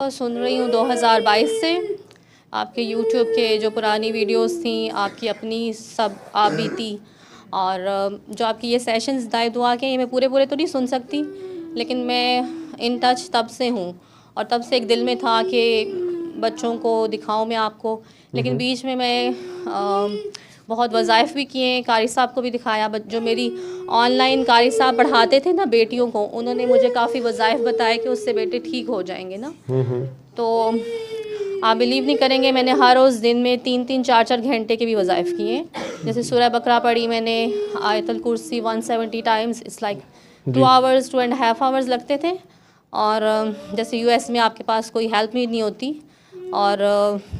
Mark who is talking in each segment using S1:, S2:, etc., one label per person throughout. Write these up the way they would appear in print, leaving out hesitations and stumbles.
S1: को सुन रही हूँ 2022 से। आपके यूट्यूब के जो पुरानी वीडियोस थी, आपकी अपनी सब आप बीती, और जो आपकी ये सेशंस दाए दुआ के, ये मैं पूरे पूरे तो नहीं सुन सकती, लेकिन मैं इन टच तब से हूँ। और तब से एक दिल में था कि बच्चों को दिखाऊं मैं आपको। लेकिन बीच में मैं बहुत वज़ाइफ भी किए, कारी साहब को भी दिखाया। जो मेरी ऑनलाइन कारी साहब पढ़ाते थे ना बेटियों को, उन्होंने मुझे काफ़ी वज़ाइफ बताए कि उससे बेटे ठीक हो जाएंगे ना। तो आप बिलीव नहीं करेंगे, मैंने हर रोज़ दिन में 3-3, 4-4 घंटे के भी वज़ाइफ किए। जैसे सूरह बकरा पढ़ी मैंने, आयतुल कुर्सी 170 times. It's like 2 hours 2.5 hours लगते थे। और जैसे यूएस में आपके पास कोई हेल्प नहीं होती, और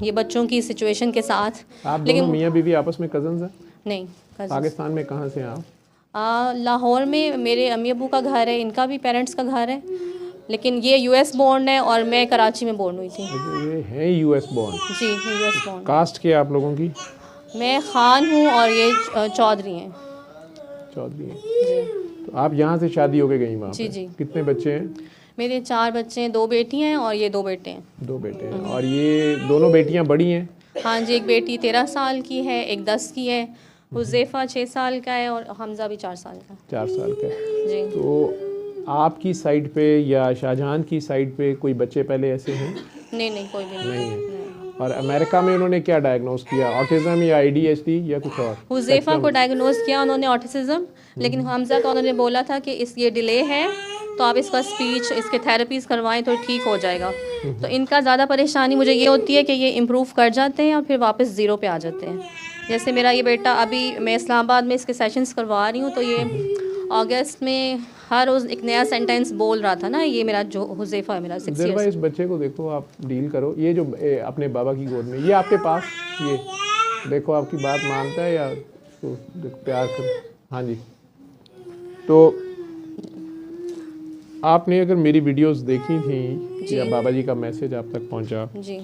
S1: ये बच्चों की सिचुएशन के साथ।
S2: आप दोनों मियाँ बीवी आपस में कज़न्स हैं?
S1: नहीं,
S2: पाकिस्तान में कहाँ से हैं आप?
S1: लाहौर में मेरे अम्मी अबू का घर है, इनका भी पेरेंट्स का घर है, लेकिन ये यूएस बोर्न है और मैं कराची में बोर्न हुई थी।
S2: ये है यूएस बोर्न?
S1: जी, यूएस बोर्न।
S2: कास्ट क्या है आप लोगों की?
S1: मैं खान हूँ और ये चौधरी हैं।
S2: चौधरी हैं
S1: जी।
S2: तो आप यहाँ से शादी होके गई वहाँ पे?
S1: जी।
S2: कितने बच्चे हैं?
S1: मेरे 4 बच्चे हैं, 2 बेटी हैं और ये 2 बेटे हैं।
S2: 2 बेटे हैं। और ये दोनों बेटियाँ बड़ी हैं?
S1: हाँ जी, एक बेटी 13 साल की है, एक 10 की है, हुज़ैफ़ा 6 साल का है और हमज़ा भी 4 साल का।
S2: 4 साल का है।
S1: जी।
S2: तो आपकी साइड पे या शाहजहान की साइड पे कोई बच्चे पहले ऐसे हैं?
S1: नहीं, कोई भी
S2: नहीं है। और अमेरिका में उन्होंने क्या डायग्नोस किया, ऑटिज़म या ADHD या कुछ और?
S1: हुज़ैफ़ा को डायग्नोस किया उन्होंने ऑटिज़म, लेकिन हमज़ा का उन्होंने बोला था कि ये डिले है, तो आप इसका स्पीच, इसके थेरेपीज़ करवाएं तो ठीक हो जाएगा। तो इनका ज़्यादा परेशानी मुझे ये होती है कि ये इम्प्रूव कर जाते हैं और फिर वापस ज़ीरो पे आ जाते हैं। जैसे मेरा ये बेटा, अभी मैं इस्लामाबाद में इसके सेशंस करवा रही हूँ, तो ये अगस्त में हर रोज़ एक नया सेंटेंस बोल रहा था ना। ये मेरा जो हुज़ैफ़ा है, मेरा 6
S2: भाई,
S1: ईयर्स।
S2: इस बच्चे को देखो, आप डील करो। ये जो अपने बाबा की गोद में, ये आपके पास, ये देखो आपकी बात मानता है या इसको देखो प्यार करो। हाँ जी। तो आपने अगर मेरी वीडियोस देखी थी या बाबा जी का मैसेज आप तक पहुंचा
S1: जी,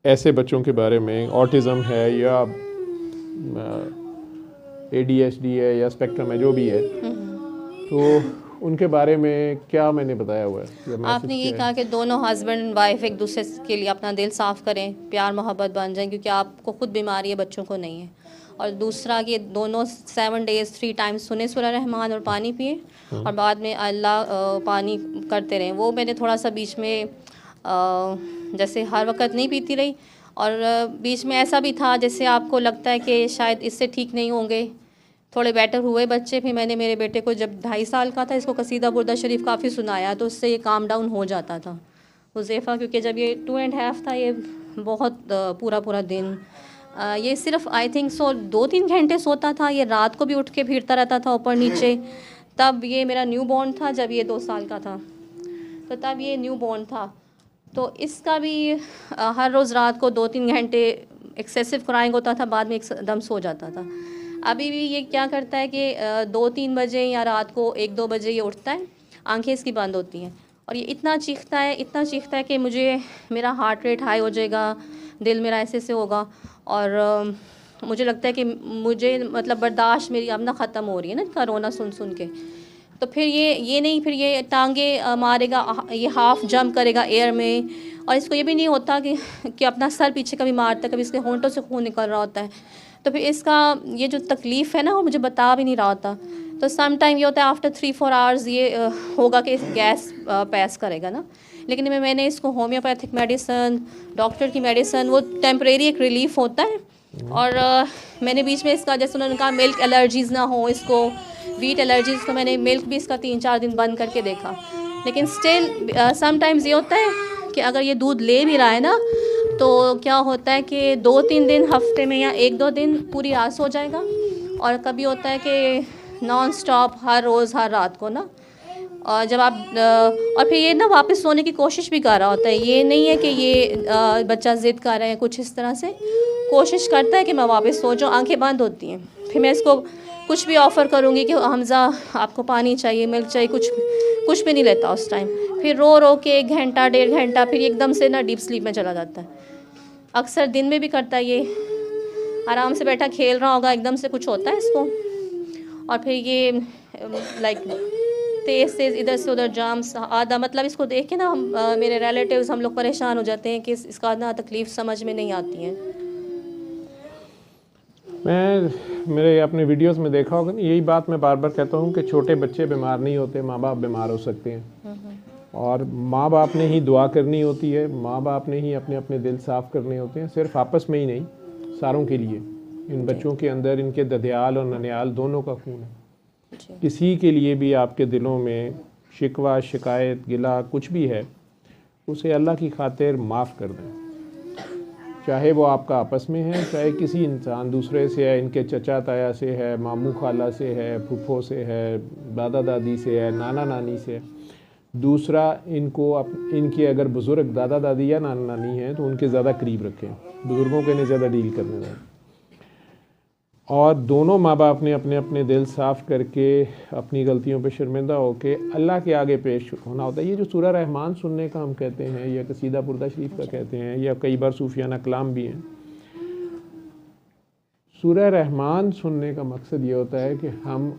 S2: ऐसे बच्चों के बारे में, ऑटिज़म है या ADHD है या स्पेक्ट्रम है, जो भी है, तो उनके बारे में क्या मैंने बताया हुआ है?
S1: आपने ये कहा कि दोनों हस्बैंड एंड वाइफ एक दूसरे के लिए अपना दिल साफ़ करें, प्यार मोहब्बत बन जाए, क्योंकि आपको खुद बीमारी है, बच्चों को नहीं है। और दूसरा कि दोनों 7 डेज़ 3 टाइम्स सुने सूरह रहमान और पानी पिए, और बाद में अल्लाह पानी करते रहें। वो मैंने थोड़ा सा बीच में जैसे हर वक्त नहीं पीती रही, और बीच में ऐसा भी था जैसे आपको लगता है कि शायद इससे ठीक नहीं होंगे, थोड़े बेटर हुए बच्चे। फिर मैंने मेरे बेटे को जब 2.5 साल का था, इसको कसीदा बुर्दा शरीफ काफ़ी सुनाया, तो उससे ये काम डाउन हो जाता था हुज़ैफ़ा। क्योंकि जब ये 2.5 था, ये बहुत पूरा दिन ये सिर्फ आई थिंक 2-3 घंटे सोता था। ये रात को भी उठ के फिरता रहता था ऊपर नीचे। तब ये मेरा न्यू बॉर्न था, जब ये 2 साल का था, तो तब ये न्यू बॉर्न था। तो इसका भी हर रोज़ रात को 2-3 घंटे एक्सेसिव क्राइंग होता था, बाद में एकदम सो जाता था। अभी भी ये क्या करता है कि 2-3 बजे या रात को 1-2 बजे ये उठता है, आंखें इसकी बंद होती हैं, और ये इतना चीखता है कि मेरा हार्ट रेट हाई हो जाएगा, दिल मेरा ऐसे होगा। और मुझे लगता है कि मुझे मतलब बर्दाश्त मेरी अब ना ख़त्म हो रही है ना, कोरोना सुन के। तो फिर ये नहीं, फिर ये टांगे मारेगा, ये हाफ जंप करेगा एयर में, और इसको ये भी नहीं होता कि अपना सर पीछे कभी मारता है, कभी इसके होंठों से खून निकल रहा होता है। तो फिर इसका ये जो तकलीफ़ है ना, वो मुझे बता भी नहीं रहा होता। तो सम टाइम ये होता है आफ्टर 3-4 आवर्स ये होगा कि गैस पास करेगा ना। लेकिन मैंने इसको होम्योपैथिक मेडिसन, डॉक्टर की मेडिसन, वो टेम्परेरी एक रिलीफ होता है। और मैंने बीच में इसका, जैसे उन्होंने कहा मिल्क एलर्जीज़ ना हो इसको, वीट एलर्जीज़, तो मैंने मिल्क भी इसका 3-4 दिन बंद करके देखा। लेकिन स्टिल समटाइम्स ये होता है कि अगर ये दूध ले भी रहा है ना, तो क्या होता है कि 2-3 दिन हफ्ते में या 1-2 दिन पूरी रात सो जाएगा, और कभी होता है कि नॉन स्टॉप हर रोज़ हर रात को ना। और जब आप और फिर ये ना वापस सोने की कोशिश भी कर रहा होता है। ये नहीं है कि ये बच्चा ज़िद कर रहा है, कुछ इस तरह से कोशिश करता है कि मैं वापस सो जाऊँ, आंखें बंद होती हैं। फिर मैं इसको कुछ भी ऑफ़र करूँगी कि हमज़ा आपको पानी चाहिए, मिल्क चाहिए, कुछ भी नहीं लेता उस टाइम। फिर रो के 1 घंटा 1.5 घंटा, फिर एकदम से ना डीप स्लीप में चला जाता है। अक्सर दिन में भी करता है, ये आराम से बैठा खेल रहा होगा, एकदम से कुछ होता है इसको, और फिर ये लाइक तेज तेज इधर से उधर जाम्स आधा, मतलब इसको देख के ना हम मेरे रिलेटिव्स हम लोग परेशान हो जाते हैं कि इसका ना तकलीफ़ समझ में नहीं आती है।
S2: मैं मेरे अपने वीडियोस में देखा होगा ना, यही बात मैं बार बार कहता हूँ कि छोटे बच्चे बीमार नहीं होते, माँ बाप बीमार हो सकते हैं। और माँ बाप ने ही दुआ करनी होती है, माँ बाप ने ही अपने अपने दिल साफ़ करने होते हैं, सिर्फ आपस में ही नहीं, सारों के लिए। इन बच्चों के अंदर इनके ददियाल और ननियाल दोनों का खून है। किसी के लिए भी आपके दिलों में शिकवा, शिकायत, गिला कुछ भी है, उसे अल्लाह की खातिर माफ़ कर दें। चाहे वो आपका आपस में है, चाहे किसी इंसान दूसरे से है, इनके चचा ताया से है, मामू खाला से है, फूफो से है, दादा दादी से है, नाना नानी से है। दूसरा, इनके अगर बुज़ुर्ग दादा दादी या नाना नानी हैं तो उनके ज़्यादा करीब रखें, बुज़ुर्गों के ने ज़्यादा डील करने दें। और दोनों माँ बाप ने अपने अपने दिल साफ़ करके अपनी गलतियों पे शर्मिंदा होके अल्लाह के आगे पेश होना होता है। ये जो सूरह रहमान सुनने का हम कहते हैं, या कसीदा बुर्दा शरीफ का कहते हैं, या कई बार सूफियाना कलाम भी हैं। सूरह रहमान सुनने का मकसद ये होता है कि हम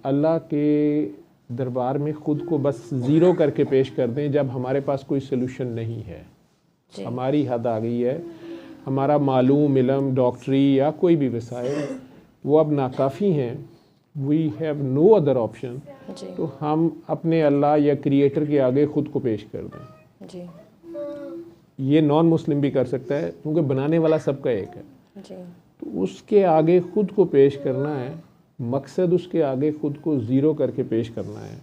S2: अल्लाह के दरबार में ख़ुद को बस ज़ीरो करके पेश कर दें जब हमारे पास कोई सलूशन नहीं है, हमारी हद आ गई है, हमारा मालूम इल्म, डॉक्टरी या कोई भी वसाइल वो अब नाकाफ़ी हैं, we have no other option, तो हम अपने अल्लाह या क्रिएटर के आगे ख़ुद को पेश कर दें।
S1: जी।
S2: ये नॉन मुस्लिम भी कर सकता है, क्योंकि बनाने वाला सबका एक है।
S1: जी।
S2: तो उसके आगे ख़ुद को पेश करना है, मकसद उसके आगे ख़ुद को ज़ीरो करके पेश करना है।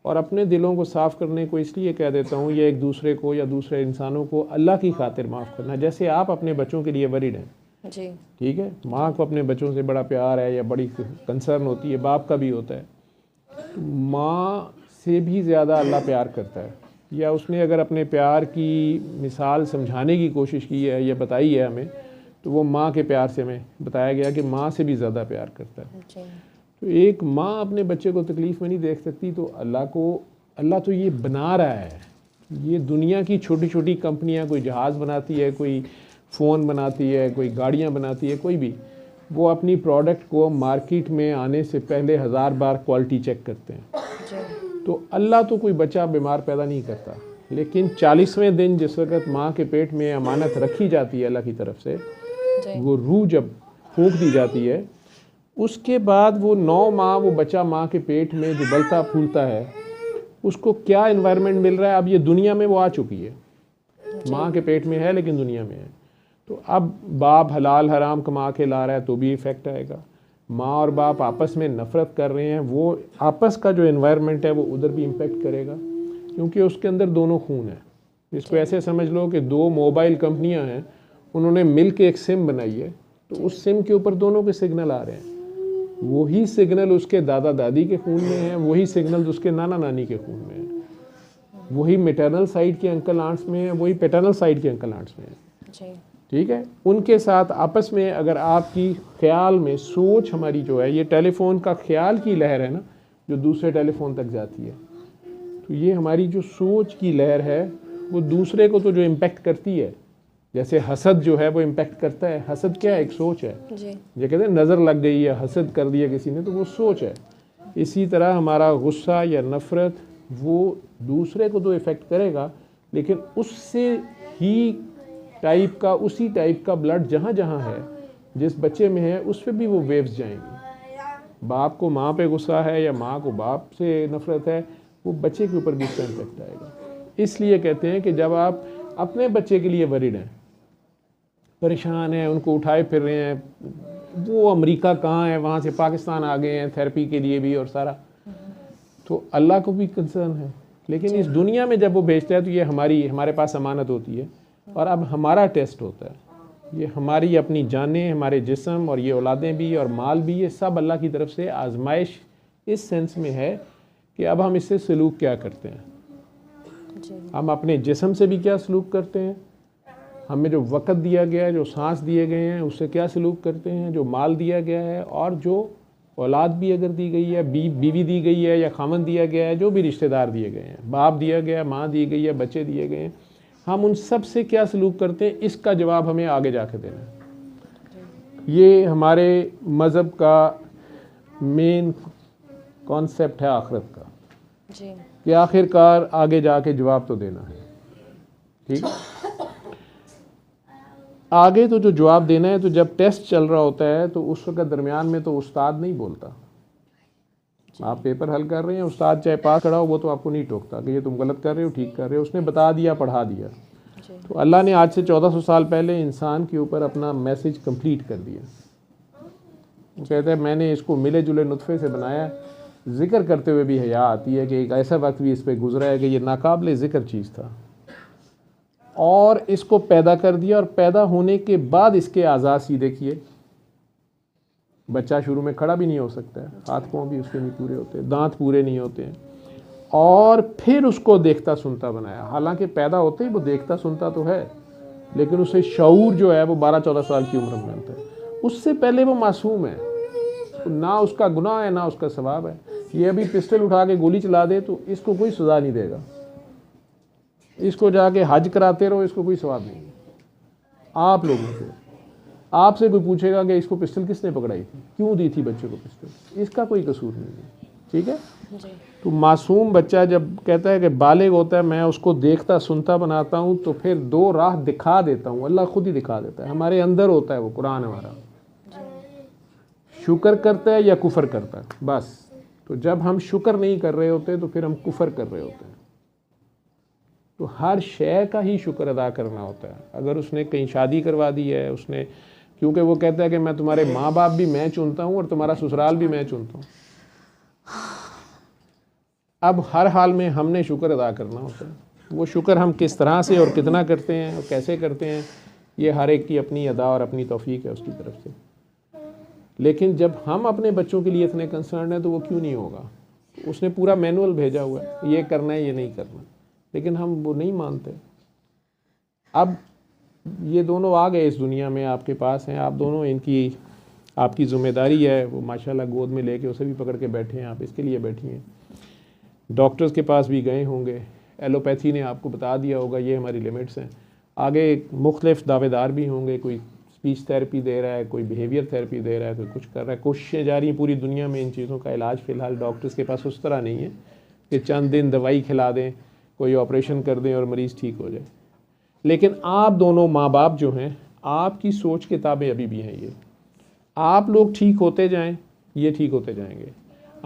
S2: और अपने दिलों को साफ़ करने को इसलिए कह देता हूँ, या एक दूसरे को या दूसरे इंसानों को अल्लाह की खातिर माफ़ करना। जैसे आप अपने बच्चों के लिए वरीड हैं,
S1: जी,
S2: ठीक है, माँ को अपने बच्चों से बड़ा प्यार है या बड़ी कंसर्न होती है, बाप का भी होता है, तो माँ से भी ज़्यादा अल्लाह प्यार करता है। या उसने अगर अपने प्यार की मिसाल समझाने की कोशिश की है या बताई है हमें, तो वो माँ के प्यार से हमें बताया गया कि माँ से भी ज़्यादा प्यार करता है।
S1: जी।
S2: तो एक माँ अपने बच्चे को तकलीफ़ में नहीं देख सकती, तो अल्लाह तो ये बना रहा है। ये दुनिया की छोटी छोटी कंपनियाँ, कोई जहाज़ बनाती है, कोई फ़ोन बनाती है, कोई गाड़ियाँ बनाती है, कोई भी, वो अपनी प्रोडक्ट को मार्केट में आने से पहले 1000 बार क्वालिटी चेक करते हैं। तो अल्लाह तो कोई बच्चा बीमार पैदा नहीं करता, लेकिन 40वें दिन जिस वक्त माँ के पेट में अमानत रखी जाती है अल्लाह की तरफ से, वो रूह जब फूंक दी जाती है, उसके बाद वो 9 माह वो बच्चा माँ के पेट में जो बलता फूलता है, उसको क्या एनवायरनमेंट मिल रहा है। अब ये दुनिया में वो आ चुकी है, माँ के पेट में है लेकिन दुनिया में है। तो अब बाप हलाल हराम कमा के ला रहा है तो भी इफ़ेक्ट आएगा। माँ और बाप आपस में नफ़रत कर रहे हैं, वो आपस का जो एनवायरनमेंट है वो उधर भी इम्पेक्ट करेगा, क्योंकि उसके अंदर दोनों खून है। इसको ऐसे समझ लो कि 2 मोबाइल कंपनियां हैं, उन्होंने मिल के एक सिम बनाई है, तो उस सिम के ऊपर दोनों के सिग्नल आ रहे हैं। वही सिग्नल उसके दादा दादी के खून में है, वही सिग्नल उसके नाना नानी के खून में है, वही मैटरनल साइड के अंकल आंट्स में है, वही पैटर्नल साइड के अंकल आंट्स में है। ठीक है, उनके साथ आपस में अगर आपकी ख्याल में सोच हमारी जो है, ये टेलीफोन का ख्याल की लहर है ना, जो दूसरे टेलीफोन तक जाती है, तो ये हमारी जो सोच की लहर है वो दूसरे को तो जो इम्पेक्ट करती है, जैसे हसद जो है वो इम्पेक्ट करता है। हसद क्या है? एक सोच है जी। ये कहते हैं नज़र लग गई है, हसद कर दिया किसी ने, तो वो सोच है। इसी तरह हमारा गुस्सा या नफ़रत वो दूसरे को तो इफ़ेक्ट करेगा, लेकिन उससे ही टाइप का, उसी टाइप का ब्लड जहाँ जहाँ है, जिस बच्चे में है, उस पर भी वो वेव्स जाएंगी। बाप को माँ पे गुस्सा है या माँ को बाप से नफ़रत है, वो बच्चे के ऊपर भी उसका इम्पेक्ट आएगा। इसलिए कहते हैं कि जब आप अपने बच्चे के लिए वरीड हैं, परेशान हैं, उनको उठाए फिर रहे हैं, वो अमेरिका कहाँ है, वहाँ से पाकिस्तान आ गए हैं थेरेपी के लिए भी और सारा, तो अल्लाह को भी कंसर्न है। लेकिन इस दुनिया में जब वो भेजता है तो ये हमारे पास अमानत होती है, और अब हमारा टेस्ट होता है। ये हमारी अपनी जानें, हमारे जिस्म और ये औलादें भी और माल भी, ये सब अल्लाह की तरफ से आजमाइश इस सेंस में है कि अब हम इससे सलूक क्या करते हैं। हम अपने जिस्म से भी क्या सलूक करते हैं, हमें जो वक़्त दिया गया है, जो सांस दिए गए हैं, उससे क्या सलूक करते हैं, जो माल दिया गया है, और जो औलाद भी अगर दी गई है, बीवी दी गई है या खामन दिया गया है, जो भी रिश्तेदार दिए गए हैं, बाप दिया गया है, माँ दी गई है, बच्चे दिए गए हैं, हम उन सब से क्या सलूक करते हैं, इसका जवाब हमें आगे जाके देना है। ये हमारे मज़हब का मेन कॉन्सेप्ट है आखिरत का।
S1: जी
S2: कि आखिरकार आगे जाके जवाब तो देना है। ठीक, आगे तो जो जवाब देना है, तो जब टेस्ट चल रहा होता है तो उस वक्त दरमियान में तो उस्ताद नहीं बोलता। आप पेपर हल कर रहे हैं, उस्ताद चाहे पास खड़ा हो वो तो आपको नहीं टोकता कि ये तुम गलत कर रहे हो, ठीक कर रहे हो, उसने बता दिया, पढ़ा दिया। तो अल्लाह ने आज से 1400 साल पहले इंसान के ऊपर अपना मैसेज कंप्लीट कर दिया। वो कहते हैं मैंने इसको मिले जुले नुतफ़े से बनाया। ज़िक्र करते हुए भी हया आती है कि एक ऐसा वक्त भी इस पे गुजरा है कि ये नाकाबिले ज़िक्र चीज़ था, और इसको पैदा कर दिया। और पैदा होने के बाद इसके आज़ाद सीधे किए। बच्चा शुरू में खड़ा भी नहीं हो सकता है, हाथ पाँव भी उसके नहीं पूरे होते, दांत पूरे नहीं होते हैं, और फिर उसको देखता सुनता बनाया। हालांकि पैदा होते ही वो देखता सुनता तो है, लेकिन उसे शऊर जो है वो 12-14 साल की उम्र में मिलता है। उससे पहले वो मासूम है, ना उसका गुनाह है ना उसका सवाब है। ये अभी पिस्टल उठा के गोली चला दे तो इसको कोई सज़ा नहीं देगा। इसको जाके हज कराते रहो, इसको कोई सवाब नहीं है। आप लोगों से, आपसे कोई पूछेगा कि इसको पिस्टल किसने पकड़ाई थी, क्यों दी थी बच्चे को पिस्टल, इसका कोई कसूर नहीं है। ठीक है
S1: जी।
S2: तो मासूम बच्चा जब कहता है कि बालिग होता है, मैं उसको देखता सुनता बनाता हूँ, तो फिर दो राह दिखा देता हूँ। अल्लाह खुद ही दिखा देता है, हमारे अंदर होता है वो। कुरान हमारा शुक्र करता है या कुफर करता है, बस। तो जब हम शुक्र नहीं कर रहे होते तो फिर हम कुफर कर रहे होते हैं। तो हर शय का ही शुक्र अदा करना होता है। अगर उसने कहीं शादी करवा दी है उसने, क्योंकि वो कहता है कि मैं तुम्हारे माँ बाप भी मैं चुनता हूँ और तुम्हारा ससुराल भी मैं चुनता हूँ। अब हर हाल में हमने शुक्र अदा करना होता है। वो शुक्र हम किस तरह से और कितना करते हैं और कैसे करते हैं, ये हर एक की अपनी अदा और अपनी तौफीक है उसकी तरफ से। लेकिन जब हम अपने बच्चों के लिए इतने कंसर्न हैं तो वो क्यों नहीं होगा। उसने पूरा मैनुअल भेजा हुआ है, ये करना है ये नहीं करना, लेकिन हम वो नहीं मानते। अब ये दोनों आ गए इस दुनिया में, आपके पास हैं, आप दोनों, इनकी आपकी ज़िम्मेदारी है। वो माशाल्लाह गोद में लेके उसे भी पकड़ के बैठे हैं, आप इसके लिए बैठी हैं। डॉक्टर्स के पास भी गए होंगे, एलोपैथी ने आपको बता दिया होगा ये हमारी लिमिट्स हैं। आगे मुख्तलिफ दावेदार भी होंगे, कोई स्पीच थेरेपी दे रहा है, कोई बिहेवियर थेरेपी दे रहा है, कोई कुछ कर रहा है। कोशिशें जारी हैं पूरी दुनिया में इन चीज़ों का इलाज। फ़िलहाल डॉक्टर्स के पास उस तरह नहीं है कि चंद दिन दवाई खिला दें, कोई ऑपरेशन कर दें और मरीज़ ठीक हो जाए। लेकिन आप दोनों माँ बाप जो हैं, आपकी सोच किताबें अभी भी हैं। ये आप लोग ठीक होते जाएं, ये ठीक होते जाएंगे।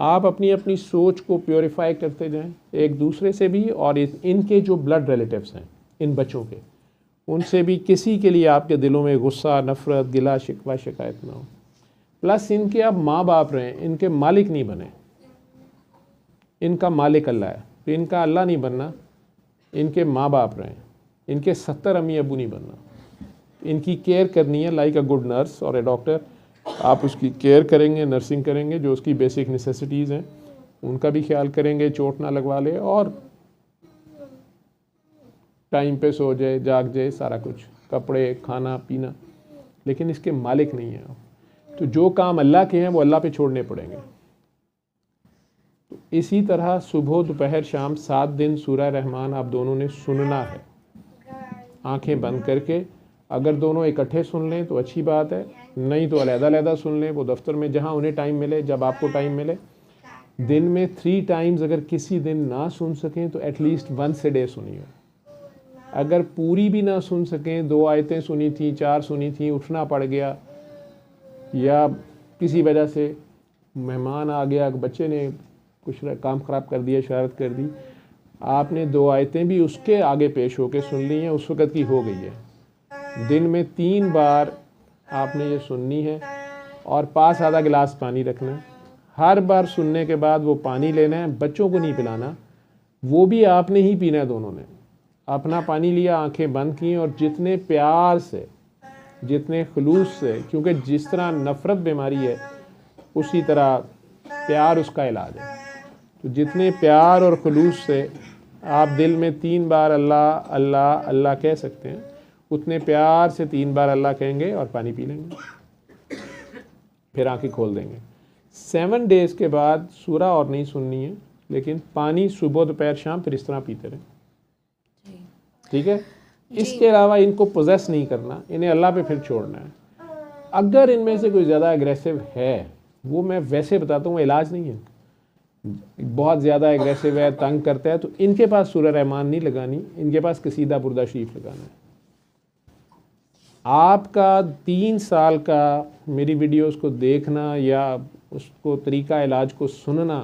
S2: आप अपनी अपनी सोच को प्योरीफाई करते जाएं, एक दूसरे से भी, और इनके जो ब्लड रिलेटिव्स हैं इन बच्चों के, उनसे भी किसी के लिए आपके दिलों में गुस्सा, नफ़रत, गिला शिकवा, शिकायत ना हो। प्लस इनके आप माँ बाप रहें, इनके मालिक नहीं बने। इनका मालिक अल्लाह है, तो इनका अल्लाह नहीं बनना, इनके माँ बाप रहें। इनके 70 अम्मी अबू नहीं बनना। इनकी केयर करनी है लाइक अ गुड नर्स और ए डॉक्टर। आप उसकी केयर करेंगे, नर्सिंग करेंगे, जो उसकी बेसिक नेसेसिटीज़ हैं उनका भी ख्याल करेंगे, चोट ना लगवा ले, और टाइम पे सो जाए, जाग जाए, सारा कुछ, कपड़े, खाना पीना। लेकिन इसके मालिक नहीं हैं आप। तो जो काम अल्लाह के हैं वो अल्लाह पे छोड़ने पड़ेंगे। तो इसी तरह सुबह दोपहर शाम 7 दिन सूरह रहमान आप दोनों ने सुनना है, आंखें बंद करके। अगर दोनों इकट्ठे सुन लें तो अच्छी बात है, नहीं तो अलग-अलग सुन लें, वो दफ्तर में जहाँ उन्हें टाइम मिले, जब आपको टाइम मिले। दिन में 3 टाइम्स अगर किसी दिन ना सुन सकें तो एटलीस्ट 1 a day सुनिए। अगर पूरी भी ना सुन सकें, 2 आयतें सुनी थी, 4 सुनी थी, उठना पड़ गया, या किसी वजह से मेहमान आ गया, बच्चे ने कुछ काम ख़राब कर दिया, शरारत कर दी, आपने 2 आयतें भी उसके आगे पेश होकर सुन ली हैं, उस वक़्त की हो गई है। दिन में 3 बार आपने ये सुननी है, और पास आधा गिलास पानी रखना है। हर बार सुनने के बाद वो पानी लेना है, बच्चों को नहीं पिलाना, वो भी आपने ही पीना है। दोनों ने अपना पानी लिया, आंखें बंद की, और जितने प्यार से, जितने खलूस से, क्योंकि जिस तरह नफ़रत बीमारी है उसी तरह प्यार उसका इलाज है। तो जितने प्यार और खलूस से आप दिल में 3 बार अल्लाह अल्लाह अल्लाह कह सकते हैं, उतने प्यार से 3 बार अल्लाह कहेंगे और पानी पी लेंगे, फिर आंखें खोल देंगे। 7 days के बाद सूरह और नहीं सुननी है, लेकिन पानी सुबह दोपहर शाम फिर इस तरह पीते रहें। ठीक है। इसके अलावा इनको पोजेस नहीं करना, इन्हें अल्लाह पे फिर छोड़ना है। अगर इनमें से कोई ज़्यादा एग्रेसिव है, वो मैं वैसे बताता हूँ, इलाज नहीं है। बहुत ज़्यादा एग्रेसिव है, तंग करता है, तो इनके पास सूरह रहमान नहीं लगानी, इनके पास कसीदा बुर्दा शरीफ लगाना है। आपका 3 साल का मेरी वीडियोस को देखना या उसको तरीका इलाज को सुनना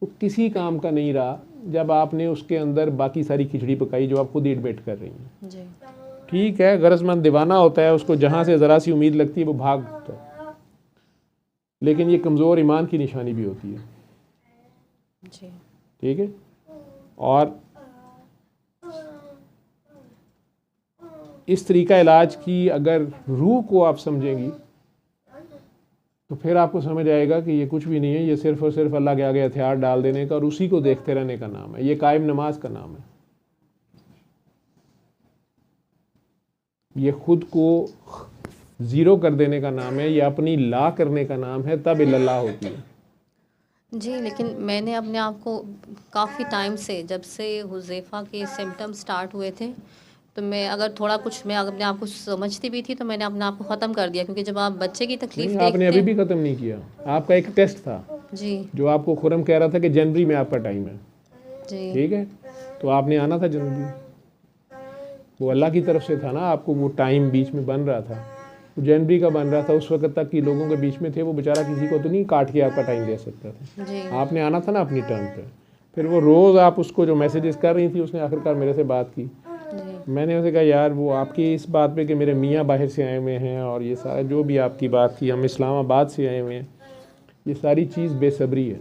S2: वो किसी काम का नहीं रहा जब आपने उसके अंदर बाकी सारी खिचड़ी पकाई जो आप खुद ही एडमिट कर रही हैं
S1: जी।
S2: ठीक है, गरजमंद दीवाना होता है, उसको जहाँ से ज़रा सी उम्मीद लगती है वो भागता है, लेकिन ये कमज़ोर ईमान की निशानी भी होती है।
S1: जी।
S2: ठीक है, और इस तरीका इलाज की अगर रूह को आप समझेंगी तो फिर आपको समझ आएगा कि ये कुछ भी नहीं है, ये सिर्फ़ और सिर्फ अल्लाह के आगे हथियार डाल देने का और उसी को देखते रहने का नाम है। ये कायम नमाज का नाम है। ये खुद को ज़ीरो कर देने का नाम है, ये अपनी ला करने का नाम है, तब इल्लल्लाह होती है।
S1: जी, लेकिन मैंने अपने आप को काफ़ी टाइम से, जब से हुज़ैफ़ा के सिम्पटम स्टार्ट हुए थे, तो मैं अगर थोड़ा कुछ मैं अपने आप को समझती भी थी तो मैंने अपने आप को ख़त्म कर दिया, क्योंकि जब आप बच्चे की तकलीफ़
S2: नहीं, आपने अभी
S1: देखते
S2: भी ख़त्म नहीं किया। आपका एक टेस्ट था
S1: जी।
S2: जो आपको खुरम कह रहा था कि जनवरी में आपका टाइम है।
S1: जी।
S2: ठीक है, तो आपने आना था जनवरी, वो अल्लाह की तरफ से था ना, आपको वो टाइम बीच में बन रहा था, वो जनवरी का बन रहा था। उस वक्त तक कि लोगों के बीच में थे, वो बेचारा किसी को तो नहीं काट के आपका टाइम दे सकता था।
S1: जी।
S2: आपने आना था ना अपनी टर्न पे। फिर वो रोज़ आप उसको जो मैसेजेस कर रही थी, उसने आखिरकार मेरे से बात की।
S1: जी।
S2: मैंने उसे कहा यार वो आपकी इस बात पे कि मेरे मियाँ बाहर से आए हुए हैं और ये सारा जो भी आपकी बात थी, हम इस्लामाबाद से आए हुए हैं, ये सारी चीज़ बेसब्री है।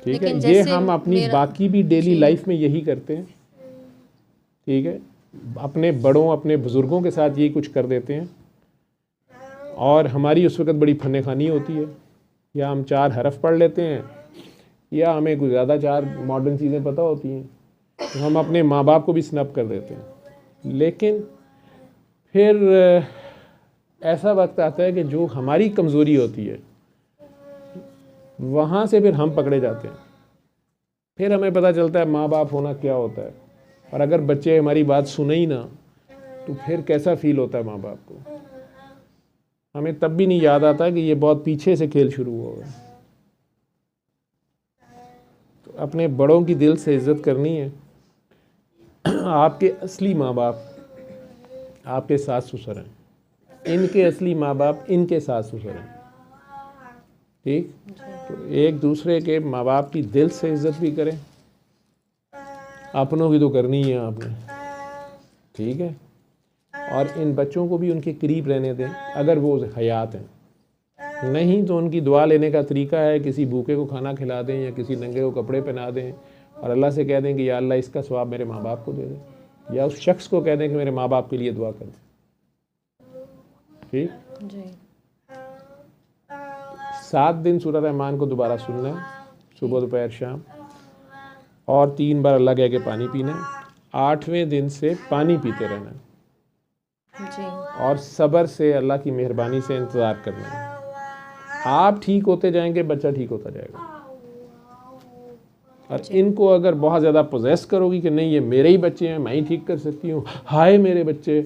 S2: ठीक है,
S1: लेकिन
S2: ये
S1: जैसे
S2: हम अपनी
S1: मेरा-
S2: बाकी भी डेली
S1: जी।
S2: लाइफ में यही करते हैं। ठीक है, अपने बड़ों अपने बुज़ुर्गों के साथ यही कुछ कर देते हैं और हमारी उस वक़्त बड़ी फन खानी होती है, या हम 4 हरफ पढ़ लेते हैं या हमें कुछ ज़्यादा 4 मॉडर्न चीज़ें पता होती हैं, तो हम अपने माँ बाप को भी स्नब कर देते हैं। लेकिन फिर ऐसा वक्त आता है कि जो हमारी कमज़ोरी होती है वहाँ से फिर हम पकड़े जाते हैं। फिर हमें पता चलता है माँ बाप होना क्या होता है, और अगर बच्चे हमारी बात सुने ही ना तो फिर कैसा फील होता है माँ बाप को। हमें तब भी नहीं याद आता कि ये बहुत पीछे से खेल शुरू हुआ है। तो अपने बड़ों की दिल से इज़्ज़त करनी है। आपके असली माँ बाप आपके सास ससुर हैं, इनके असली माँ बाप इनके सास ससुर हैं। ठीक, तो एक दूसरे के माँ बाप की दिल से इज़्ज़त भी करें, अपनों की तो करनी ही है आपने। ठीक है, और इन बच्चों को भी उनके करीब रहने दें अगर वो हयात हैं। नहीं तो उनकी दुआ लेने का तरीका है किसी भूखे को खाना खिला दें या किसी नंगे को कपड़े पहना दें और अल्लाह से कह दें कि या अल्लाह इसका सवाब मेरे माँ बाप को दे दें, या उस शख्स को कह दें कि मेरे माँ बाप के लिए दुआ कर दें। ठीक,
S1: जी।
S2: 7 दिन सूरह रहमान को दोबारा सुनना है, सुबह दोपहर शाम, और 3 बार अल्लाह कह के पानी पीना है। 8वें दिन से पानी पीते रहना है
S1: जी।
S2: और सब्र से अल्लाह की मेहरबानी से इंतज़ार करना है। आप ठीक होते जाएंगे, बच्चा ठीक होता जाएगा। और इनको अगर बहुत ज़्यादा पोजेस करोगी कि नहीं ये मेरे ही बच्चे हैं, मैं ही ठीक कर सकती हूँ, हाय मेरे बच्चे,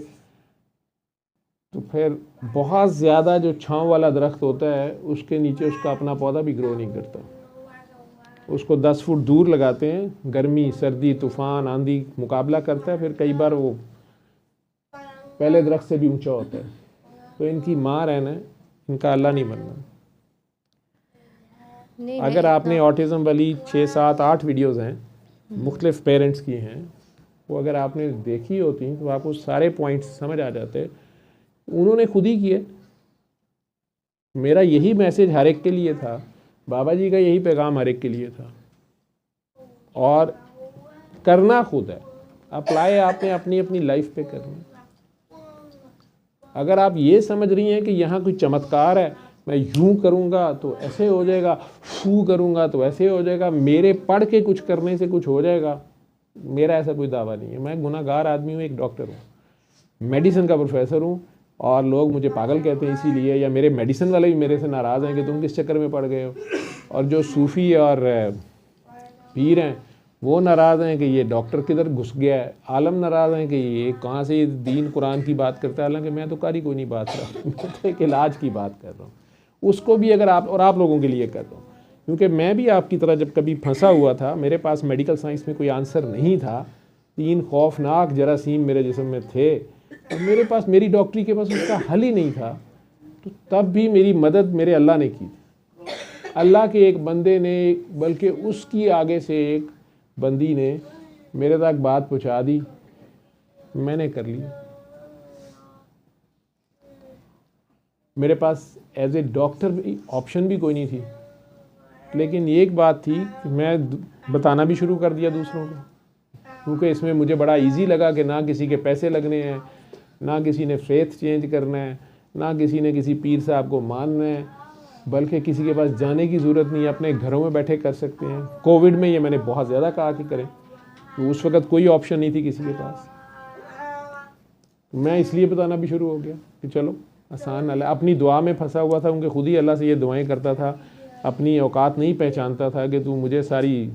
S2: तो फिर बहुत ज़्यादा जो छांव वाला दरख्त होता है उसके नीचे उसका अपना पौधा भी ग्रो नहीं करता। उसको 10 फुट दूर लगाते हैं, गर्मी सर्दी तूफ़ान आंधी मुकाबला करता है, फिर कई बार वो पहले दरख्त से भी ऊंचा होता है। तो इनकी माँ रहना है, इनका अल्लाह नहीं बनना।
S1: नहीं,
S2: अगर
S1: मैं
S2: आपने ऑटिज़म वाली 6, 7, 8 वीडियोस हैं मुख्तलिफ पेरेंट्स की हैं, वो अगर आपने देखी होती तो आपको सारे पॉइंट्स समझ आ जाते। उन्होंने खुद ही किए। मेरा यही मैसेज हर एक के लिए था, बाबा जी का यही पैगाम हर एक के लिए था, और करना खुद है, अप्लाई आपने अपनी अपनी लाइफ पे करना। अगर आप ये समझ रही हैं कि यहाँ कोई चमत्कार है, मैं यूं करूँगा तो ऐसे हो जाएगा, फू करूँगा तो ऐसे हो जाएगा, मेरे पढ़ के कुछ करने से कुछ हो जाएगा, मेरा ऐसा कोई दावा नहीं है। मैं गुनाहगार आदमी हूँ, एक डॉक्टर हूँ, मेडिसिन का प्रोफेसर हूँ, और लोग मुझे पागल कहते हैं इसीलिए, या मेरे मेडिसिन वाले भी मेरे से नाराज़ हैं कि तुम किस चक्कर में पड़ गए हो, और जो सूफ़ी और पीर हैं वो नाराज़ हैं कि ये डॉक्टर किधर घुस गया है, आलम नाराज़ हैं कि ये कहाँ से दीन कुरान की बात करता है। हालांकि मैं तो कारी कोई नहीं बात कर रहा, मैं तो एक इलाज की बात कर रहा हूँ। उसको भी अगर आप, और आप लोगों के लिए कर रहा हूँ, क्योंकि मैं भी आपकी तरह जब कभी फंसा हुआ था, मेरे पास मेडिकल साइंस में कोई आंसर नहीं था, 3 खौफनाक जरासीम मेरे जिस्म में थे और मेरे पास, मेरी डॉक्टरी के पास उसका हल ही नहीं था, तो तब भी मेरी मदद मेरे अल्लाह ने की। अल्लाह के एक बंदे ने, बल्कि उसकी आगे से एक बंदी ने मेरे तक बात पहुंचा दी, मैंने कर लिया। मेरे पास एज ए डॉक्टर ऑप्शन भी कोई नहीं थी, लेकिन एक बात थी कि मैं बताना भी शुरू कर दिया दूसरों को, क्योंकि इसमें मुझे बड़ा इजी लगा कि ना किसी के पैसे लगने हैं, ना किसी ने फेथ चेंज करना है, ना किसी ने किसी पीर साहब को मानना है, बल्कि किसी के पास जाने की ज़रूरत नहीं है, अपने घरों में बैठे कर सकते हैं। कोविड में ये मैंने बहुत ज़्यादा कहा कि करें, तो उस वक़्त कोई ऑप्शन नहीं थी किसी के पास, मैं इसलिए बताना भी शुरू हो गया कि चलो आसान अल्लाह। अपनी दुआ में फंसा हुआ था, उनके खुद ही अल्लाह से ये दुआएं करता था, अपनी औकात नहीं पहचानता था कि तू मुझे सारी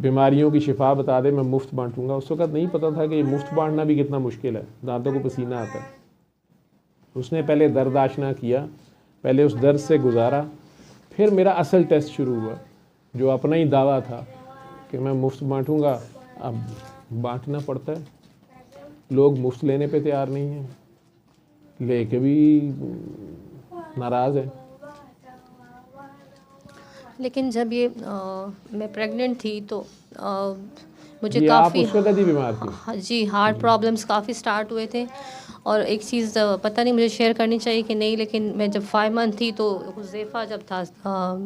S2: बीमारियों की शिफा बता दे, मैं मुफ्त बांटूंगा। उस वक़्त नहीं पता था कि मुफ्त बांटना भी कितना मुश्किल है, दांतों को पसीना आता है। उसने पहले दर्द आशना किया, पहले उस दर्द से गुजारा, फिर मेरा असल टेस्ट शुरू हुआ, जो अपना ही दावा था कि मैं मुफ्त बांटूंगा। अब बांटना पड़ता है, लोग मुफ्त लेने पे तैयार नहीं हैं, लेके भी नाराज़ हैं।
S1: लेकिन जब ये मैं प्रेग्नेंट थी तो मुझे
S2: जी, आप
S1: काफ़ी,
S2: उस वक़्त ही बीमार थी?
S1: हाँ जी, हार्ट प्रॉब्लम्स काफ़ी स्टार्ट हुए थे। और एक चीज़ पता नहीं मुझे शेयर करनी चाहिए कि नहीं, लेकिन मैं जब 5 मंथ थी तो हुज़ैफ़ा जब था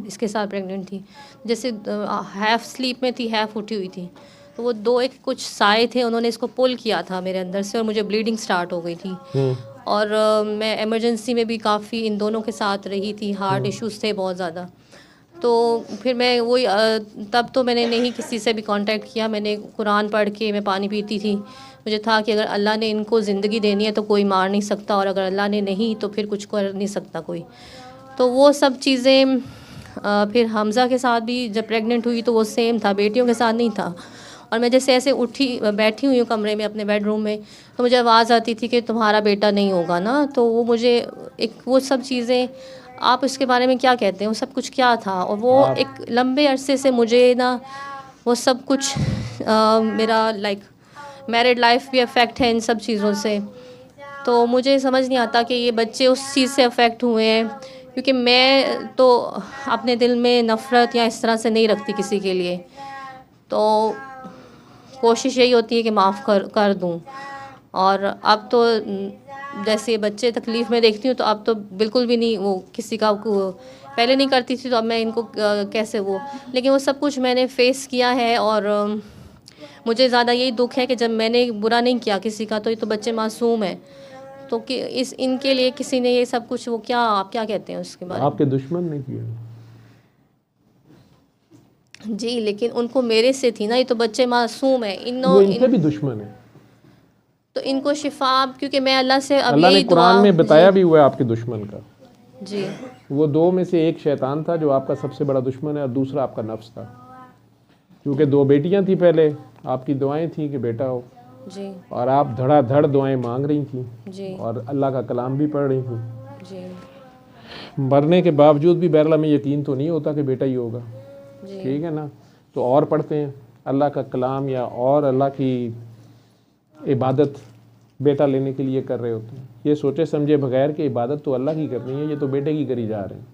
S1: इसके साथ प्रेग्नेंट थी, जैसे हाफ़ स्लीप में थी, हाफ़ उठी हुई थी, तो वो 2 एक कुछ साए थे, उन्होंने इसको पुल किया था मेरे अंदर से और मुझे ब्लीडिंग स्टार्ट हो गई थी। और मैं इमरजेंसी में भी काफ़ी इन दोनों के साथ रही थी, हार्ट इश्यूज़ थे बहुत ज़्यादा। तो फिर मैं वही तब तो मैंने नहीं किसी से भी कांटेक्ट किया, मैंने कुरान पढ़ के मैं पानी पीती थी। मुझे था कि अगर अल्लाह ने इनको ज़िंदगी देनी है तो कोई मार नहीं सकता, और अगर अल्लाह ने नहीं तो फिर कुछ कर नहीं सकता कोई। तो वो सब चीज़ें फिर हमज़ा के साथ भी जब प्रेग्नेंट हुई तो वो सेम था, बेटियों के साथ नहीं था। और मैं जैसे ऐसे उठी बैठी हुई हूँ कमरे में अपने बेडरूम में, तो मुझे आवाज़ आती थी कि तुम्हारा बेटा नहीं होगा ना। तो वो मुझे एक वो सब चीज़ें, आप उसके बारे में क्या कहते हैं, वो सब कुछ क्या था? और वो एक लंबे अरसे से मुझे ना वो सब कुछ मेरा लाइक मैरिड लाइफ भी अफेक्ट है इन सब चीज़ों से। तो मुझे समझ नहीं आता कि ये बच्चे उस चीज़ से अफेक्ट हुए हैं, क्योंकि मैं तो अपने दिल में नफ़रत या इस तरह से नहीं रखती किसी के लिए। तो कोशिश यही होती है कि माफ़ कर दूँ। और अब तो जैसे बच्चे तकलीफ़ में देखती हूँ तो अब तो बिल्कुल भी नहीं, वो किसी का पहले नहीं करती थी, तो अब मैं इनको कैसे वो, लेकिन वो सब कुछ मैंने फ़ेस किया है। और मुझे ज़्यादा यही दुख है कि जब मैंने बुरा नहीं किया किसी का, तो ये तो बच्चे मासूम हैं, तो कि इस इनके लिए किसी ने ये सब कुछ, वो क्या, आप क्या कहते हैं उसके बारे में?
S2: आपके दुश्मन ने किया?
S1: जी, लेकिन उनको मेरे से थी ना, ये तो बच्चे मासूम हैं,
S2: वो इनके भी दुश्मन है।
S1: तो इनको शिफा, क्योंकि मैं अल्लाह से अब
S2: अल्लाह ने
S1: यही
S2: कुरान
S1: दुआ,
S2: में बताया भी हुआ है आपके दुश्मन का।
S1: जी
S2: वो 2 में से एक शैतान था जो आपका सबसे बड़ा दुश्मन है, और दूसरा आपका नफ्स था। क्योंकि 2 बेटियां थी, पहले आपकी दुआएं थी कि बेटा हो,
S1: जी
S2: और आप धड़ाधड़ दुआएं मांग रही थी
S1: जी
S2: और अल्लाह का कलाम भी पढ़ रही थी।
S1: जी
S2: मरने के बावजूद भी बहरहाल हमें यकीन तो नहीं होता कि बेटा ही होगा,
S1: जी
S2: ठीक है ना, तो और पढ़ते हैं अल्लाह का कलाम या और अल्लाह की इबादत बेटा लेने के लिए कर रहे होते हैं। ये सोचे समझे बगैर कि इबादत तो अल्लाह की करनी है, ये तो बेटे की करी जा रहे हैं।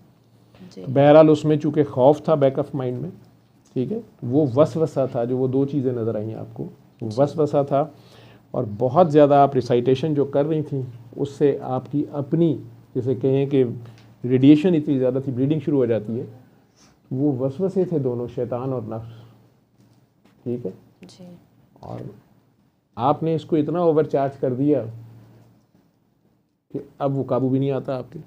S1: जी
S2: बहरहाल उसमें चूँकि खौफ था बैक ऑफ माइंड में, ठीक है, वो वसवसा था, जो वो 2 चीज़ें नज़र आई आपको, वो वसवसा था। और बहुत ज़्यादा आप रिसाइटेशन जो कर रही थी उससे आपकी अपनी, जैसे कहें कि रेडिएशन इतनी ज़्यादा थी, ब्लीडिंग शुरू हो जाती है, वो वसवसे थे दोनों, शैतान और नफ्स, ठीक है।
S1: जी
S2: और आपने इसको इतना ओवरचार्ज कर दिया कि अब वो काबू भी नहीं आता आपके।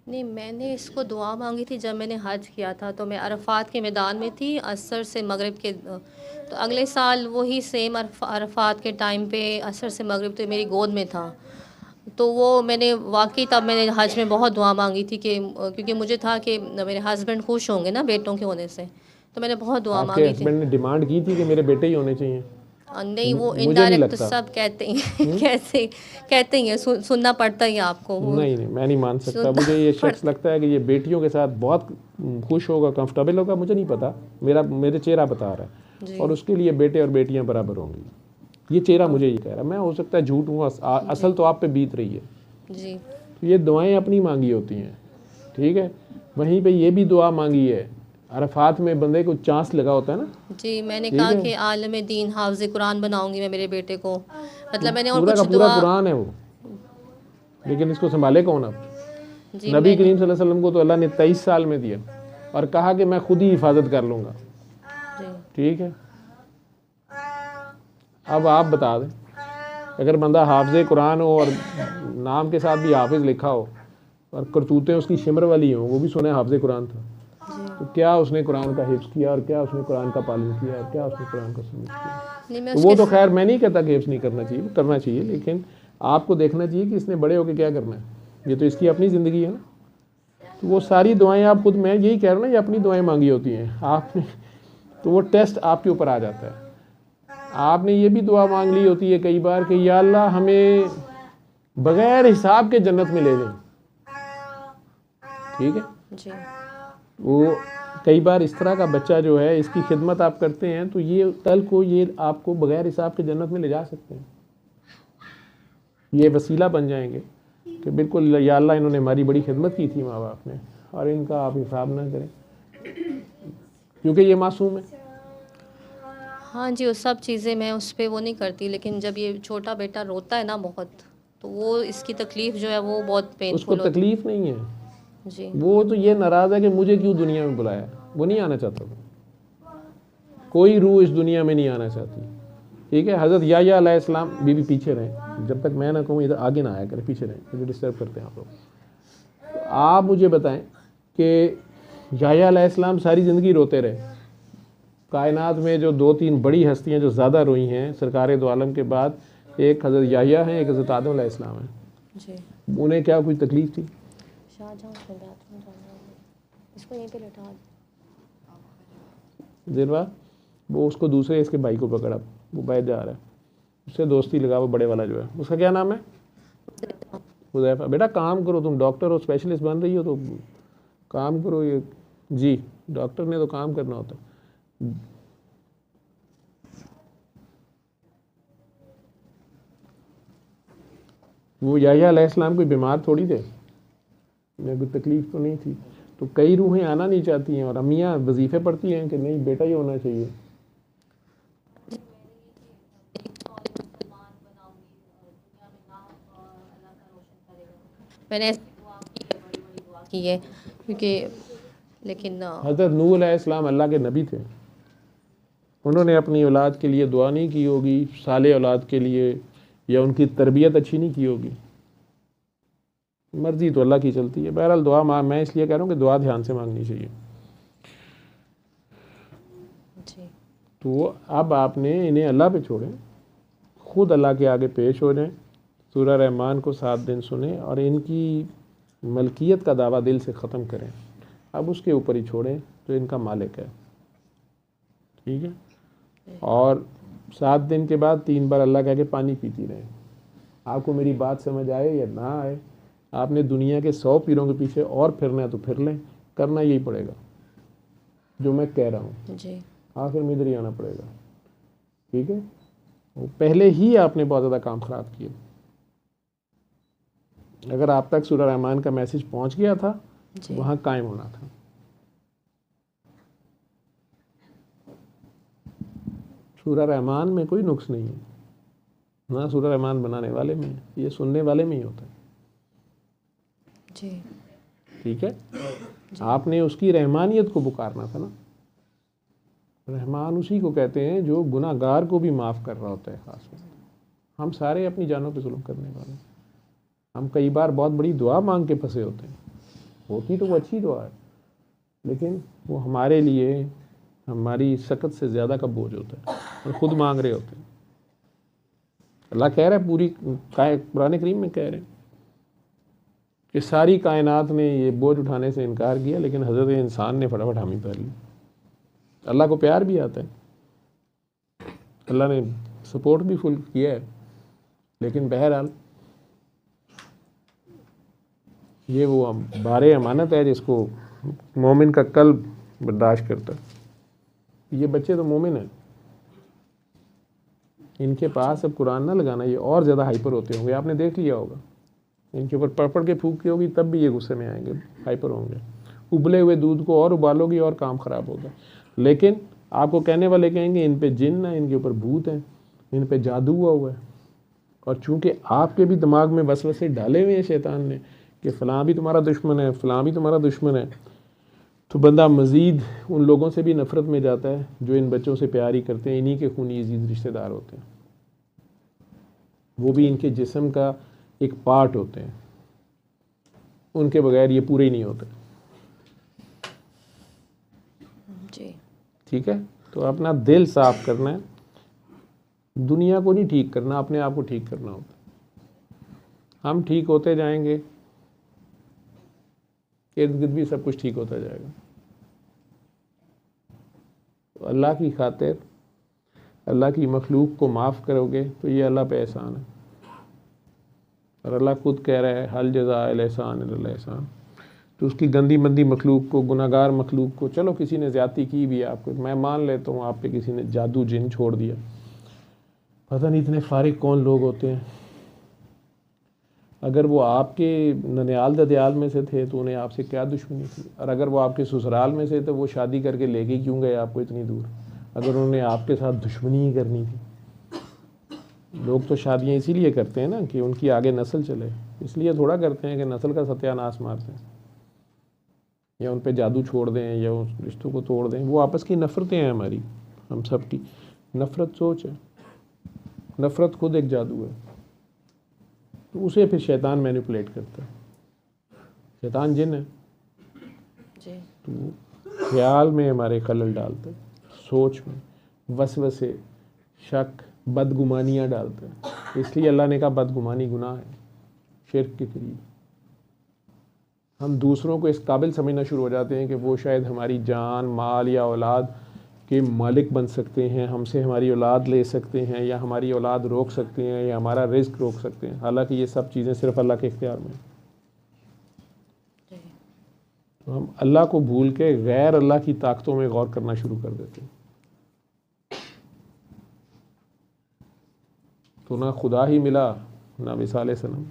S1: नहीं, मैंने इसको दुआ मांगी थी जब मैंने हज किया था, तो मैं अरफात के मैदान में थी, असर से मगरिब के, तो अगले साल वही सेम अरफात के टाइम पे असर से मगरिब तो मेरी गोद में था। तो वो मैंने वाकई तब मैंने हज में बहुत दुआ मांगी थी कि, क्योंकि मुझे था कि मेरे हस्बैंड खुश होंगे ना बेटों के होने से, तो मैंने बहुत दुआ
S2: आपके
S1: मांगी थी।
S2: हस्बैंड ने डिमांड की थी कि मेरे बेटे ही होने चाहिए?
S1: नहीं वो
S2: मुझे नहीं
S1: इनडायरेक्ट
S2: लगता।
S1: सब कहते हैं कैसे कहते हैं, सुनना पड़ता ही है आपको वो
S2: नहीं नहीं, मैं नहीं मान सकता।
S1: सुनना
S2: मुझे ये शख्स
S1: पड़ता।
S2: लगता है कि ये बेटियों के साथ बहुत खुश होगा, कंफर्टेबल होगा, मुझे नहीं पता, मेरे चेहरा बता रहा है।
S1: जी
S2: और उसके लिए बेटे और बेटियां बराबर होंगी, ये चेहरा मुझे ये कह रहा है। मैं हो सकता है झूठ हूँ, असल तो आप पे बीत रही है।
S1: जी
S2: तो ये दुआएं अपनी मांगी होती हैं, ठीक है। वहीं पे ये भी दुआ मांगी है, अरफात में बंदे को चांस लगा होता है ना,
S1: जी मैंने
S2: ठीक
S1: कहा
S2: है।
S1: कि आलम दीन हाफिज कुरान बनाऊंगी मैं मेरे बेटे को, मतलब मैंने और
S2: पूरा का
S1: कुछ
S2: पूरा
S1: दुआ।
S2: कुरान है वो, लेकिन इसको संभाले कौन अब?
S1: जी
S2: नबी
S1: मैंने
S2: करीम सल्लल्लाहु अलैहि वसल्लम को तो अल्लाह ने 23 साल में दिया और कहा कि मैं खुद ही हिफाजत कर लूँगा,
S1: जी
S2: ठीक है। अब आप बता दें, अगर बंदा हाफिज़ कुरान हो और नाम के साथ भी हाफिज़ लिखा हो और करतूतें उसकी शिमर वाली हों, वो भी सुने हाफिज़ कुरान था, तो क्या उसने कुरान का हिफ्ज़ किया और क्या उसने कुरान का पालन किया और क्या उसने कुरान का समझ किया?
S1: नहीं मैं
S2: तो वो
S1: उसके
S2: तो खैर मैं नहीं कहता कि हिफ्ज़ नहीं करना चाहिए, करना चाहिए, लेकिन आपको देखना चाहिए कि इसने बड़े होकर क्या करना है। ये तो इसकी अपनी ज़िंदगी है ना, तो वो सारी दुआएं आप खुद, मैं यही कह रहा हूँ ना, ये अपनी दुआएं मांगी होती हैं आपने, तो वो टेस्ट आपके ऊपर आ जाता है। आपने ये भी दुआ मांग ली होती है कई बार कि या अल्लाह हमें बगैर हिसाब के जन्नत में ले लें, ठीक है।
S1: जी
S2: वो कई बार इस तरह का बच्चा जो है, इसकी खिदमत आप करते हैं तो ये कल को ये आपको बगैर हिसाब के जन्नत में ले जा सकते हैं। ये वसीला बन जाएंगे कि बिल्कुल या अल्लाह इन्होंने हमारी बड़ी खिदमत की थी माँ बाप ने, और इनका आप हिसाब ना करें क्योंकि ये मासूम है।
S1: हाँ जी, वो सब चीज़ें मैं उस पे वो नहीं करती, लेकिन जब ये छोटा बेटा रोता है ना बहुत, तो वो इसकी तकलीफ़ जो है वो बहुत
S2: उसको
S1: पेनफुल होती
S2: तकलीफ नहीं है,
S1: है। जी
S2: वो तो ये नाराज़ है कि मुझे क्यों दुनिया में बुलाया, वो नहीं आना चाहता था। कोई रूह इस दुनिया में नहीं आना चाहती, ठीक है। हज़रत याह्या अलैहिस्सलाम बीवी पीछे रहें, जब तक मैं ना कहूँ इधर आगे ना आया करें, पीछे रहें, मुझे डिस्टर्ब करते हैं आप लोग। तो आप मुझे बताएं कि याह्या अलैहिस्सलाम सारी ज़िंदगी रोते रहे। कायनात में जो 2-3 बड़ी हस्तियां जो ज़्यादा रोई हैं सरकार दो आलम के बाद, एक हज़रत याह्या हैं, एक हज़रत आदम अलैहिस्सलाम हैं।
S1: जी
S2: उन्हें क्या कोई तकलीफ़ थी?
S1: शाहजहां को बाथरूम जाना है, इसको यहीं पे लेटा
S2: देर बाद वो उसको दूसरे इसके भाई को पकड़ा, वो बैठ जा रहा है, उससे दोस्ती लगा, वो बड़े वाला जो है, उसका क्या नाम है? हुज़ैफा। बेटा काम करो, तुम डॉक्टर हो, स्पेशलिस्ट बन रही हो, तो काम करो। ये जी डॉक्टर ने तो काम करना होता है। वो याह्या अलैहिस्सलाम कोई बीमार थोड़ी थे, उन्हें कोई तकलीफ तो नहीं थी। तो कई रूहें आना नहीं चाहती हैं और अम्मियाँ वजीफ़े पढ़ती हैं कि नहीं बेटा ये होना चाहिए।
S1: मैंने की है क्योंकि लेकिन
S2: हज़रत नूह अलैहिस्सलाम अल्लाह के नबी थे, उन्होंने अपनी औलाद के लिए दुआ नहीं की होगी, साले औलाद के लिए, या उनकी तरबियत अच्छी नहीं की होगी। मर्जी तो अल्लाह की चलती है। बहरहाल दुआ मैं इसलिए कह रहा हूँ कि दुआ ध्यान से मांगनी चाहिए।
S1: जी
S2: तो अब आपने इन्हें अल्लाह पे छोड़ें, खुद अल्लाह के आगे पेश हो जाएं, सूरह रहमान को 7 दिन सुने और इनकी मलकियत का दावा दिल से ख़त्म करें। अब उसके ऊपर ही छोड़ें जो इनका मालिक है, ठीक है। और 7 दिन के बाद 3 बार अल्लाह कह के पानी पीती रहें। आपको मेरी बात समझ आए या ना आए, आपने दुनिया के 100 पीरों के पीछे और फिरना है तो फिर लें, करना यही पड़ेगा जो मैं कह रहा हूँ,
S1: जी
S2: आखिर में इधर ही आना पड़ेगा, ठीक है। वो पहले ही आपने बहुत ज़्यादा काम ख़राब किए। अगर आप तक सूरह रहमान का मैसेज पहुँच गया था तो
S1: जी
S2: वहाँ कायम होना था। सूरह रहमान में कोई नुक्स नहीं है, ना सूरह रहमान बनाने वाले में है, ये सुनने वाले में ही होता है,
S1: जी
S2: ठीक है। आपने उसकी रहमानियत को पुकारना था ना। रहमान उसी को कहते हैं जो गुनाहगार को भी माफ़ कर रहा होता है। ख़ास में हम सारे अपनी जानों पे जुल्म करने वाले हैं। हम कई बार बहुत बड़ी दुआ मांग के फंसे होते हैं, होती तो वो अच्छी दुआ है, लेकिन वो हमारे लिए हमारी शकत से ज़्यादा का बोझ होता है, हम खुद मांग रहे होते हैं। अल्लाह कह रहा है, पूरी कुरान करीम में कह रहे हैं कि सारी कायनात ने ये बोझ उठाने से इनकार किया, लेकिन हज़रत इंसान ने फटाफट हामी भर ली। अल्लाह को प्यार भी आता है, अल्लाह ने सपोर्ट भी फुल किया है, लेकिन बहरहाल ये वो बारे अमानत है जिसको मोमिन का कल्ब बर्दाश्त करता है। ये बच्चे तो मोमिन हैं, इनके पास अब कुरान ना लगाना, ये और ज़्यादा हाइपर होते होंगे, आपने देख लिया होगा। इनके ऊपर पढ़ पढ़ के फूकती होगी तब भी ये गुस्से में आएंगे, हाइपर होंगे। उबले हुए दूध को और उबालोगी और काम ख़राब होगा। लेकिन आपको कहने वाले कहेंगे इन पे जिन्न है, इनके ऊपर भूत हैं, इन पे जादू हुआ है। और चूंकि आपके भी दिमाग में वसवसे डाले हुए हैं शैतान ने कि फ़लाँ भी तुम्हारा दुश्मन है, फ़लाँ भी तुम्हारा दुश्मन है, तो बंदा मज़ीद उन लोगों से भी नफ़रत में जाता है जो इन बच्चों से प्यार ही करते हैं, इन्हीं के खूनी अजीज़ रिश्तेदार होते हैं, वो भी इनके जिस्म का एक पार्ट होते हैं, उनके बगैर ये पूरे ही नहीं होते।
S1: जी
S2: ठीक है, तो अपना दिल साफ करना है, दुनिया को नहीं ठीक करना, अपने आप को ठीक करना होता है। हम ठीक होते जाएंगे, इर्द गिर्द भी सब कुछ ठीक होता जाएगा। तो अल्लाह की खातिर अल्लाह की मखलूक को माफ़ करोगे तो ये अल्लाह पे एहसान है। और अल्लाह खुद कह रहा है हल जज़ाएल एहसान इल्लल एहसान। तो उसकी गंदी मंदी मखलूक को, गुनाहगार मखलूक को, चलो किसी ने ज़्यादती की भी है आपको, मैं मान लेता हूँ आप पे किसी ने जादू जिन छोड़ दिया, पता नहीं इतने फारिग कौन लोग होते हैं। अगर वो आपके ननियाल ददयाल में से थे तो उन्हें आपसे क्या दुश्मनी थी, और अगर वो आपके ससुराल में से तो वो शादी करके लेके क्यों गए आपको इतनी दूर, अगर उन्होंने आपके साथ दुश्मनी ही करनी थी। लोग तो शादियाँ इसीलिए करते हैं ना कि उनकी आगे नस्ल चले, इसलिए थोड़ा करते हैं कि नस्ल का सत्यानाश मारते हैं या उन पे जादू छोड़ दें या उस रिश्तों को तोड़ दें। वो आपस की नफ़रतें हैं हमारी, हम सब की नफ़रत सोच है, नफ़रत खुद एक जादू है। तो उसे फिर शैतान मैनिपुलेट करता है, शैतान जिन है,
S1: जी
S2: तो ख्याल में हमारे खलल डालते हैं, सोच में वसवसे, शक, बदगुमानियाँ डालते हैं। इसलिए अल्लाह ने कहा बदगुमानी गुनाह है, शिर्क के करीब। हम दूसरों को इस काबिल समझना शुरू हो जाते हैं कि वो शायद हमारी जान, माल या औलाद के मालिक बन सकते हैं, हमसे हमारी औलाद ले सकते हैं, या हमारी औलाद रोक सकते हैं, या हमारा रिस्क रोक सकते हैं। हालांकि ये सब चीज़ें सिर्फ अल्लाह के इख्तियार में। तो हम अल्लाह को भूल के गैर अल्लाह की ताकतों में गौर करना शुरू कर देते हैं। तो ना खुदा ही मिला ना मिसाल सनम,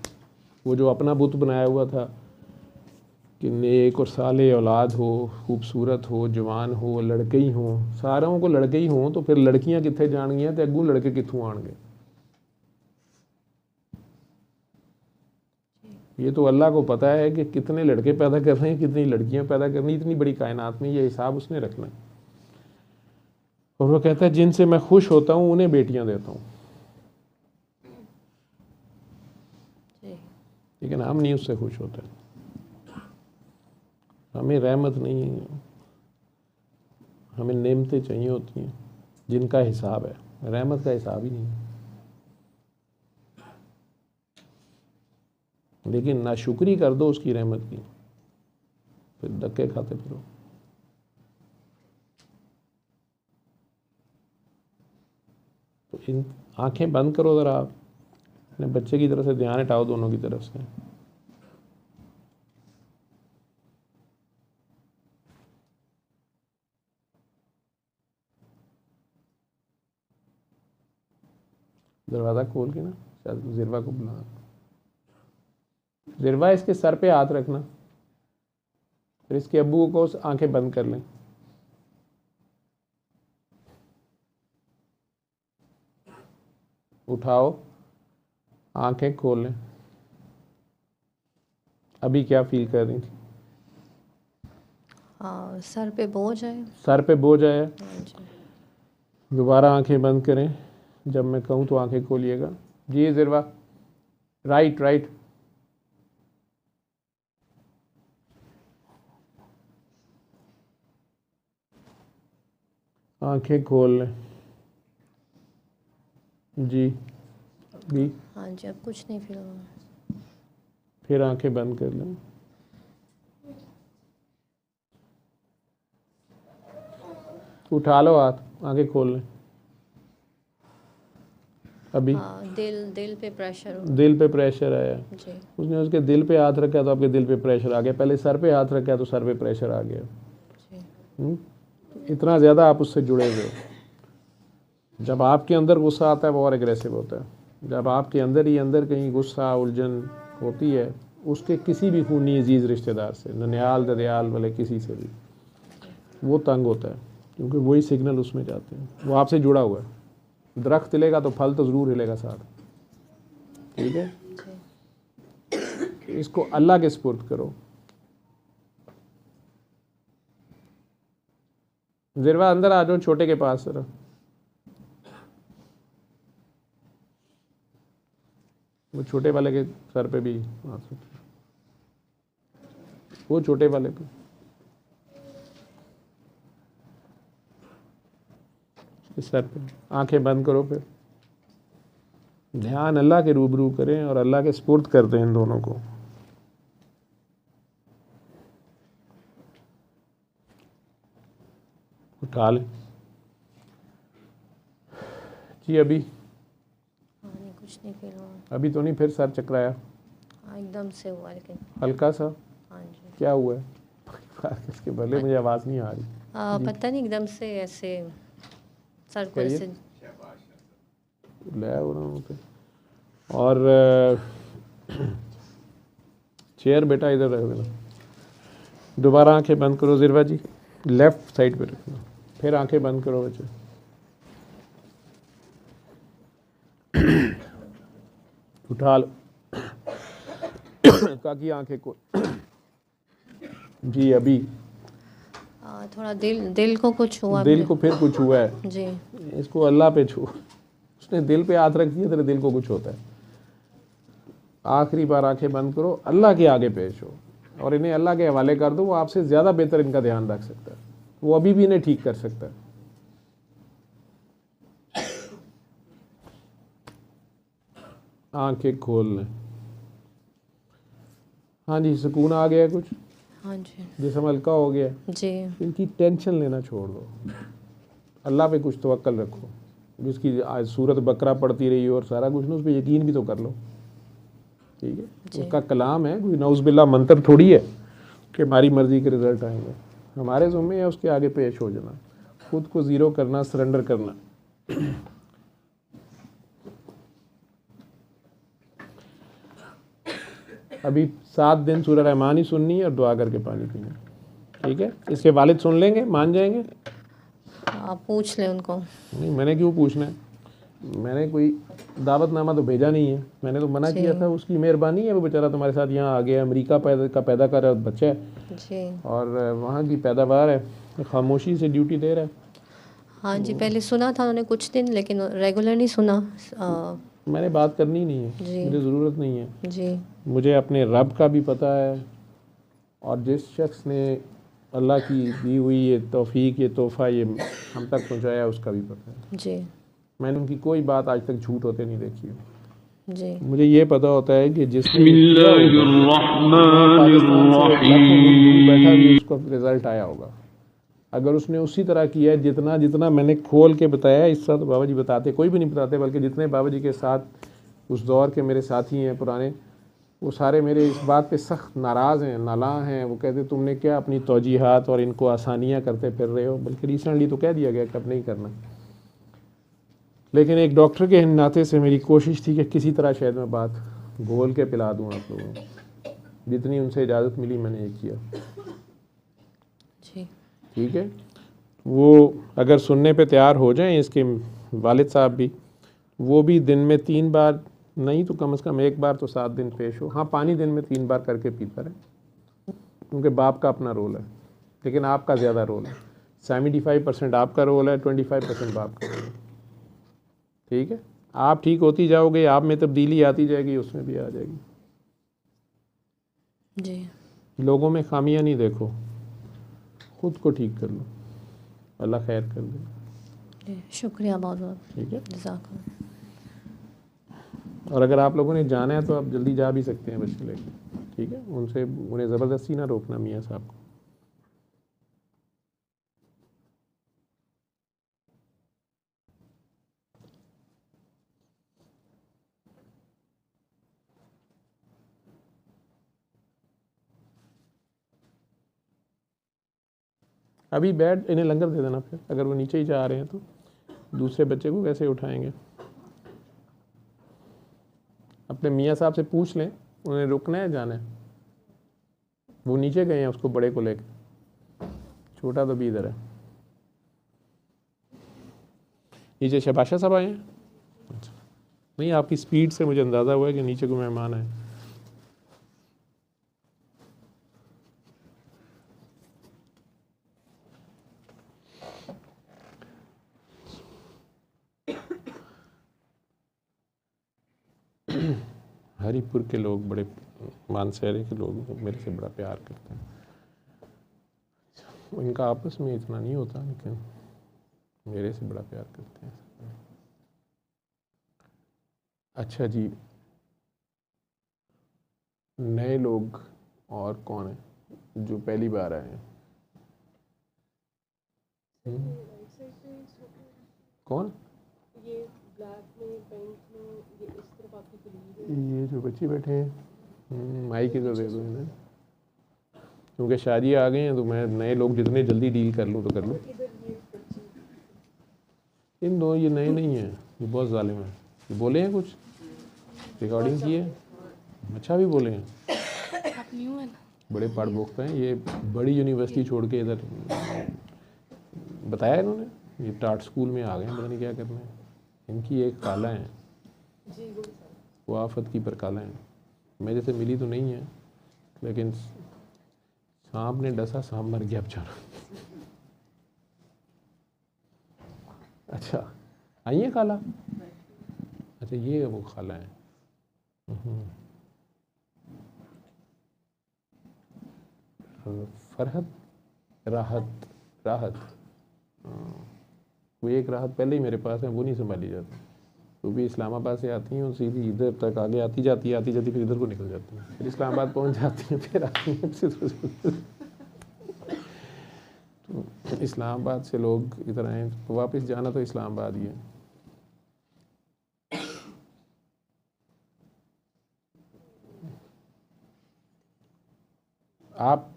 S2: वो जो अपना बुत बनाया हुआ था कि नेक और साले औलाद हो, खूबसूरत हो, जवान हो, लड़के ही हों, सारों को लड़के ही हों, तो फिर लड़कियां कित्थे जाणगियां ते अग्गू लड़के कित्थों आणगे। ये तो अल्लाह को पता है कि कितने लड़के पैदा कर रहे हैं, कितनी लड़कियां पैदा करनी, इतनी बड़ी कायनात में ये हिसाब उसने रखना है। और वो कहता है जिनसे मैं खुश होता हूँ उन्हें बेटियां देता हूँ, लेकिन हम नहीं उससे खुश होते। हमें रहमत नहीं है, हमें नेमतें चाहिए होती हैं जिनका हिसाब है, रहमत का हिसाब ही नहीं है। लेकिन नाशुक्री कर दो उसकी रहमत की, फिर धक्के खाते फिरो। तो इन आंखें बंद करो ज़रा, आप अपने बच्चे की तरफ से ध्यान हटाओ, दोनों की तरफ से। दरवाज़ा खोल के ना शायद ज़िरवा को बुला, ज़िरवा इसके सर पे हाथ रखना, फिर इसके अब्बू को आंखें बंद कर लें। उठाओ, आंखें खोल लें। अभी क्या फील कर रही थी?
S1: हाँ, सर पे बोझ है।
S2: सर पे बोझ आया।
S1: हाँ जी।
S2: दोबारा आंखें बंद करें, जब मैं कहूँ तो आंखें खोलिएगा। जी ज़िरवा, राइट राइट। आंखें खोल लें। जी भी,
S1: हाँ जी, अब कुछ नहीं फील हुआ।
S2: फिर आंखें बंद कर लें। उठा लो हाथ, आंखें खोल लें। अभी
S1: हाँ, दिल पे प्रेशर
S2: दिल पे प्रेशर आया,
S1: जी।
S2: उसने उसके दिल पे हाथ रखा तो आपके दिल पे प्रेशर आ गया, पहले सर पे हाथ रखा तो सर पे प्रेशर आ गया।
S1: जी।
S2: इतना ज़्यादा आप उससे जुड़े हुए हो। जब आपके अंदर गुस्सा आता है वो और एग्रेसिव होता है। जब आपके अंदर ही अंदर कहीं गुस्सा उलझन होती है उसके किसी भी खूनी अजीज़ रिश्तेदार से, ननियाल ददयाल वाले किसी से भी, वो तंग होता है, क्योंकि वही सिग्नल उसमें जाते हैं। वो आपसे जुड़ा हुआ है। दरख्त हिलेगा तो फल तो ज़रूर हिलेगा साथ, ठीक है। इसको अल्लाह के सुपुर्द करो। ज़िरवा अंदर आ जाओ, छोटे के पास जरा। वो छोटे वाले के सर पे भी हाथ रखो, वो छोटे वाले पे। इस सर पे आंखें बंद करो, फिर ध्यान अल्लाह के रूबरू करें और अल्लाह के सुपुर्द करते हैं इन दोनों को। उठा लें जी। अभी
S1: हाँ, नहीं कुछ नहीं फील हुआ।
S2: अभी तो नहीं, फिर सर चकराया?
S1: हाँ, एकदम से हुआ लेकिन।
S2: हल्का सा?
S1: हाँ जी।
S2: क्या हुआ है? इसके भले मुझे आवाज़ नहीं आ रही।
S1: पता नहीं एकदम से ऐसे सर को
S2: कहिए।
S1: ऐसे।
S2: ले उन्होंने पे। और चेयर बेटा इधर रख देना। दोबारा आंखें बंद करो ज़िरवा जी, लेफ्ट साइड पे रखना। फिर आंखें बंद करो बच्चे। उठा लो काकी आंखें को जी। अभी
S1: थोड़ा दिल को कुछ हुआ
S2: दिल को फिर कुछ हुआ है
S1: जी।
S2: इसको अल्लाह पे छू। उसने दिल पे हाथ रख दिया, तेरे दिल को कुछ होता है। आखिरी बार आंखें बंद करो, अल्लाह के आगे पेश हो और इन्हें अल्लाह के हवाले कर दो। वो आपसे ज़्यादा बेहतर इनका ध्यान रख सकता है, वो अभी भी इन्हें ठीक कर सकता है। आंखें खोल लें। हाँ जी, सुकून आ गया कुछ?
S1: हाँ जी।
S2: जिस्म हल्का हो गया।
S1: जी।
S2: इनकी टेंशन लेना छोड़ दो, अल्लाह पे कुछ तवक्कल रखो। जिसकी आज सूरत बकरा पढ़ती रही और सारा कुछ ना, उस पर यकीन भी तो कर लो, ठीक है। उसका कलाम है, कोई नौज़-बिल्लाह मंत्र थोड़ी है कि हमारी मर्ज़ी के रिज़ल्ट आएंगे। हमारे ज़िम्मे है उसके आगे पेश हो जाना, खुद को ज़ीरो करना, सरेंडर करना। अभी 7 दिन सूरह रहमान ही सुननी है और दुआ करके पानी पीना, ठीक है। इसके वालिद सुन लेंगे, मान जाएंगे?
S1: आप पूछ लें उनको।
S2: नहीं, मैंने क्यों पूछना है? मैंने कोई दावतनामा तो भेजा नहीं है। मैंने तो मना किया था, उसकी मेहरबानी है, वो बेचारा तुम्हारे साथ यहाँ आ गया। अमेरिका पैदा कर रहा है बच्चा है
S1: जी।
S2: और वहाँ की पैदावार है, खामोशी से ड्यूटी दे रहा है।
S1: हाँ जी, पहले सुना था उन्होंने कुछ दिन, लेकिन रेगुलर नहीं सुना।
S2: मैंने बात करनी नहीं है,
S1: जी।
S2: मुझे ज़रूरत नहीं है।
S1: जी।
S2: मुझे अपने रब का भी पता है, और जिस शख्स ने अल्लाह की दी हुई ये तौफीक, ये तोहफ़ा ये हम तक पहुँचाया, उसका भी पता है।
S1: जी।
S2: मैंने उनकी कोई बात आज तक झूठ होते नहीं देखी है।
S1: जी।
S2: मुझे ये पता होता है कि जिसने पाकिस्तान से लाखों मील दूर बैठा भी उसको रिज़ल्ट आया होगा। अगर उसने उसी तरह किया है जितना जितना मैंने खोल के बताया, इस तरह तो बाबा जी बताते, कोई भी नहीं बताते, बल्कि जितने बाबा जी के साथ उस दौर के मेरे साथी हैं पुराने, वो सारे मेरे इस बात पे सख्त नाराज़ हैं, नालां हैं। वो कहते तुमने क्या अपनी तौजीहात और इनको आसानियाँ करते फिर रहे हो। बल्कि रिसेंटली तो कह दिया गया कि अब नहीं करना, लेकिन एक डॉक्टर के नाते से मेरी कोशिश थी कि किसी तरह शायद मैं बात घोल के पिला दूँ आप लोगों को। जितनी उनसे इजाज़त मिली मैंने ये किया,
S1: जी।
S2: ठीक है। वो अगर सुनने पे तैयार हो जाएं, इसके वालिद साहब भी, वो भी दिन में 3 बार नहीं तो कम से कम 1 बार तो 7 दिन पेश हो। हाँ, पानी दिन में 3 बार करके पीता रहे, क्योंकि बाप का अपना रोल है, लेकिन आपका ज़्यादा रोल है। 75% आपका रोल है, 25% बाप का रोल है, ठीक है। आप ठीक होती जाओगे, आप में तब्दीली आती जाएगी, उसमें भी आ जाएगी।
S1: जी।
S3: लोगों में खामियां नहीं देखो, खुद को ठीक कर लो, अल्लाह खैर कर दे।
S1: शुक्रिया बहुत बहुत,
S3: ठीक है।
S1: जज़ाकल्लाह।
S3: और अगर आप लोगों ने जाना है तो आप जल्दी जा भी सकते हैं बच्चे लेके, ठीक है। उनसे उन्हें ज़बरदस्ती ना रोकना मियाँ साहब को।
S2: अभी बैठ, इन्हें लंगर दे देना फिर, अगर वो नीचे ही जा रहे हैं तो दूसरे बच्चे को कैसे उठाएंगे। अपने मियाँ साहब से पूछ लें उन्हें रुकना है जाना है। वो नीचे गए हैं उसको बड़े को लेकर, छोटा तो भी इधर है। नीचे शबाशा साहब आए हैं। अच्छा, नहीं आपकी स्पीड से मुझे अंदाज़ा हुआ है कि नीचे को मेहमान आए। हरीपुर के लोग बड़े, मानसहरे के लोग मेरे से बड़ा प्यार करते हैं। इनका आपस में इतना नहीं होता लेकिन मेरे से बड़ा प्यार करते हैं। अच्छा जी, नए लोग और कौन है जो पहली बार आए हैं? कौन?
S4: ये ब्लैक में पेंट में ये इस तरफ आपकी कलीग है।
S2: ये जो बच्चे बैठे हैं, माइक इधर दे दो इन्हें, क्योंकि शादी आ गई हैं तो मैं नए लोग जितने जल्दी डील कर लूँ तो कर लूँ।
S4: इधर ये बच्ची
S2: इन दो ये नए नहीं हैं, ये बहुत जालिम हैं। ये बोले हैं कुछ, रिकॉर्डिंग की है, अच्छा भी बोले हैं।
S4: आप न्यू है ना?
S2: बड़े पढ़ बोकते हैं। ये बड़ी यूनिवर्सिटी छोड़ के इधर, बताया इन्होंने, ये टाट स्कूल में आ गए हैं, पता नहीं क्या करना है। इनकी एक खाला है,
S4: जी गुड सर।
S2: वो आफत की पर खाला है। मैं जैसे मिली तो नहीं है लेकिन सांप ने डसा, सांप मर गया बेचारा। अच्छा, आई है खाला? अच्छा, ये वो खाला है। फरहत, राहत, राहत, वो एक राहत पहले ही मेरे पास है, वो नहीं संभाली जाती। वो भी इस्लामाबाद से आती हैं और सीधी इधर तक आगे आती जाती फिर इधर को निकल जाती हैं, फिर इस्लामाबाद पहुंच जाती हैं, फिर आती हैं तो इस्लामाबाद से लोग इधर आए तो वापस जाना तो इस्लामाबाद ही है। आप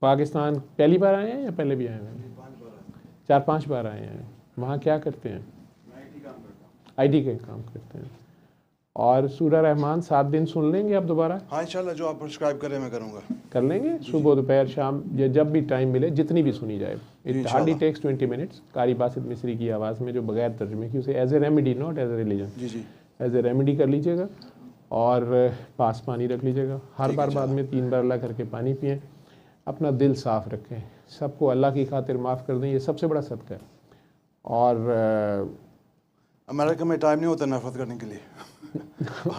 S2: पाकिस्तान पहली बार आए हैं या पहले भी आए हैं? 4-5 बार आए हैं। वहाँ क्या करते हैं? आईटी के काम करते हैं। और सूरह रहमान 7 दिन सुन लेंगे आप दोबारा?
S5: हाँ इंशाल्लाह, जो आप प्रिस्क्राइब करें मैं करूँगा।
S2: कर लेंगे, सुबह दोपहर शाम, या जब भी टाइम मिले, जितनी भी सुनी जाए। It hardly takes 20 minutes. कारी बासित मिस्री की आवाज़ में, जो बगैर तर्जुमे की, उसे as a remedy, not as a religion,
S5: जी जी,
S2: एज ए रेमेडी कर लीजिएगा। और पास पानी रख लीजिएगा, हर बार बाद में 3 बार अल्लाह करके पानी पिएँ। अपना दिल साफ़ रखें, सबको अल्लाह की खातिर माफ़ कर दें, ये सबसे बड़ा सदका है। और
S5: अमेरिका में टाइम नहीं होता नफरत करने के लिए।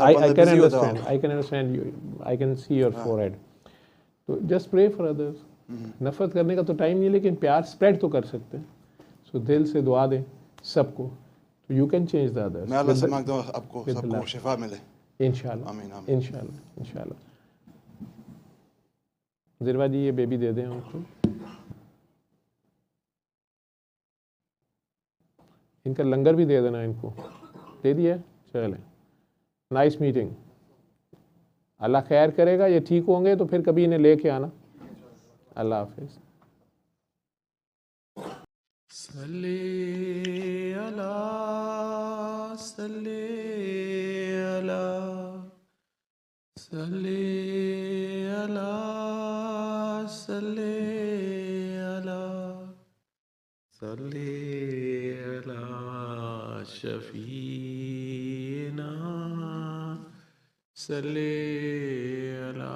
S2: I can understand you, I can see your forehead. तो just pray for others. नफरत करने का तो टाइम नहीं है, लेकिन प्यार स्प्रेड तो कर सकते हैं। सो दिल से दुआ दें सबको, तो you can change the others.
S5: मैं अल्लाह से मांगता हूँ आपको सबको शिफा मिले
S2: इंशाल्लाह,
S5: आमीन आमीन
S2: इंशाल्लाह, इंशाल्लाह। ज़िरवा जी ये बेबी दे दें उनको। इनका लंगर भी दे देना इनको। दे दिया? चलें, नाइस मीटिंग। अल्लाह खैर करेगा, ये ठीक होंगे तो फिर कभी इन्हें लेके आना। अल्लाह हाफिज़।
S6: सल्ले अला सल्ले अला सल्ले अला सल्ले अला सल्ले अला शफीना सल्ले अला